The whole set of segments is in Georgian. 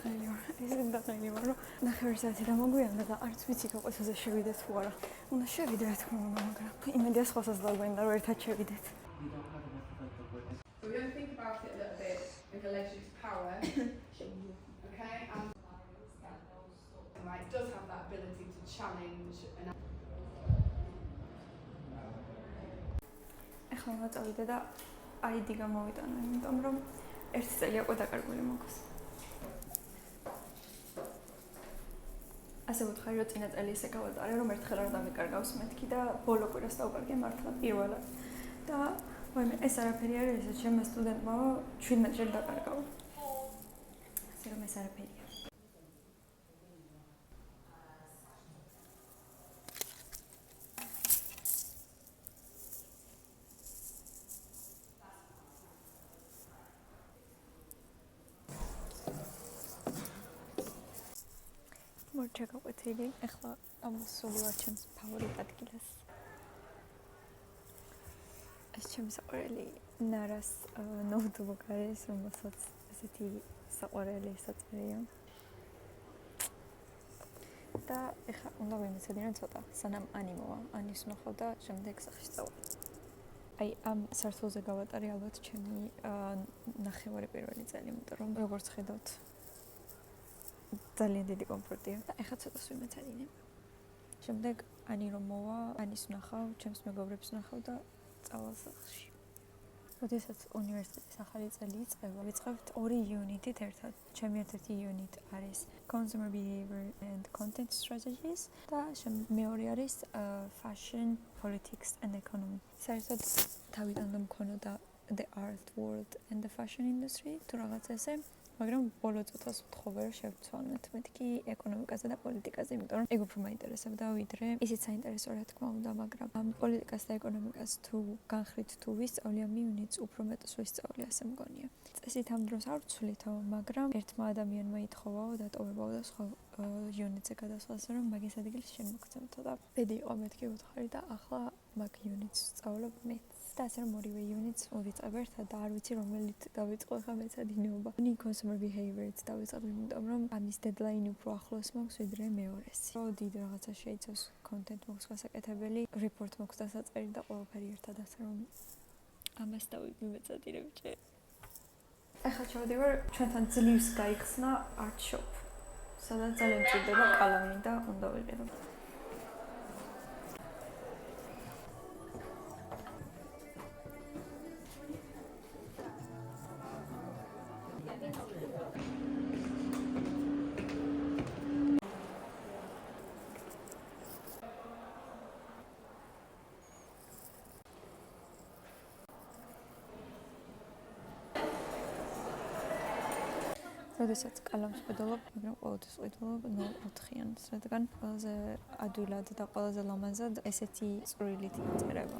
დაყრილი ვარ. ისე დაყრილი ვარ, რომ 9 საათი და მოგვიანდა და არც ვიცი კოკვეთაზე შევიდეთ თუ არა. უნდა შევიდე რა თქმა უნდა, მაგრამ იმედია სხვასაც დაგვენდა რომ ერთად შევიდეთ. So we're going to think about it a little bit in relation to power. Okay, and like does have that ability to challenge and ეხლა უნდა წავიდე და ID გამოვიტანო, იმიტომ რომ 1 წელი უკვე დაკარგული მოგვს. ასე ვუთხარი, რომ წინა წელი ისე გავატარე, რომ ერთხელ არ დამიკარგავს მეთქი და ბოლო კვირას დავკარგე მართლა პირველად. და ვაიმე, ეს არაფერი არის, ისე ჩემმა სტუდენტმა 17 ჯერ დაკარგაო. ასე რომ ეს არაფერია. მორჩა გაყვეთილი, ეხლა ამოსული ვარ ჩემს ფავორიტ ადგილას. ეს ჩემი საყვარელი ნარას ნოუთბუქ არის, რომელსაც ესეთი საყვარელი საწერია. და ეხლა უნდა ვიმეცადინო ცოტა, სანამ ანიმოა, ანის ვნახავ და შემდეგ სახში წავალ. აი ამ სართულზე გავატარე ალბათ ჩემი 9 პირველი წელი, იმიტომ რომ როგორც ხედავთ ძალიან დიდი კომფორტია და ეხლა ცოტას ვიმეცადინებ. შემდეგ ანი რომ მოვა, ანის ვნახავ, ჩემს მეგობრებს ვნახავ და წავალ სახლში. როდესაც უნივერსიტეტის ახალი წელი იწყება, ვიწყებთ 2 იუნიტით ერთად. ჩემი ერთ-ერთი იუნიტ არის Consumer Behavior and Content Strategies და მეორე არის Fashion, Politics and Economy. საერთოდ თავიდან და მქონოდა The Art World and the Fashion Industry თუ რაღაც ესე, მაგრამ ბოლო წუთას ვთხოვე რომ შევცვალოთ მეთქი ეკონომიკაზე და პოლიტიკაზე, იმიტომ რომ ეგ უფრო მაინტერესებდა ვიდრე ისიც საინტერესო რა თქმა უნდა, მაგრამ ამ პოლიტიკას და ეკონომიკას თუ განხრით თუ ვისწავლი ამ იუნიტს უფრო მეტს ვისწავლი, ასე მგონია. წესით ამ დროს არ ვცვლითო, მაგრამ ერთმა ადამიანმა ითხოვაო დატოვებაო და სხვა იუნიტზე გადასვლას, რომ მაგის ადგილს შემოგცემთო და ბედი იყო მეთქი უთხარი და ახლა მაგ იუნიტს ვსწავლობ მეც. და ასე რომ ორივე იუნიტს ვივიწყებ ერთად და არ ვიცი რომელით დავიწყო ახლა მეცადინეობა. Consumer Behavior-ით დავიწყებ, იმიტომ რომ ამის დედლაინი უფრო ახლოს მაქვს ვიდრე მეორესი. რო დიდ რაღაცა შეიცავს კონტენტ მაქვს გასაკეთებელი, რეპორტ მაქვს დასაწერი და ყველაფერი ერთად, ასე რომ ამას დავიმეცადინებ ჭე. ახლა ჩავდივარ ჩვენთან ძლივს გაიხსნა Art Shop. სადაც ძალიან მჭირდება კალამი და უნდა ვიყიდო. როდესაც კალამს ვყიდულობ, მაგრამ ყოველთვის ვყიდულობ 0.4-იანს, რადგან ყველაზე ადვილად და ყველაზე ლამაზად ესეთი წვრილით იწერება.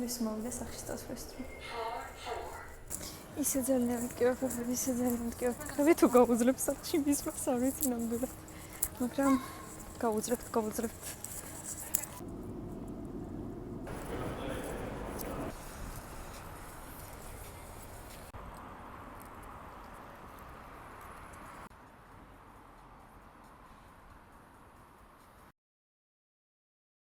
ის მოვიდა სახში წასვლისთვე. ისე ძალიან მტკივა ფეხები, ისე ძალიან მტკივა ფეხები, თუ გაუძლებ სახში მისვლას არ ვიცი ნამდვილად. მაგრამ გავუძლებთ.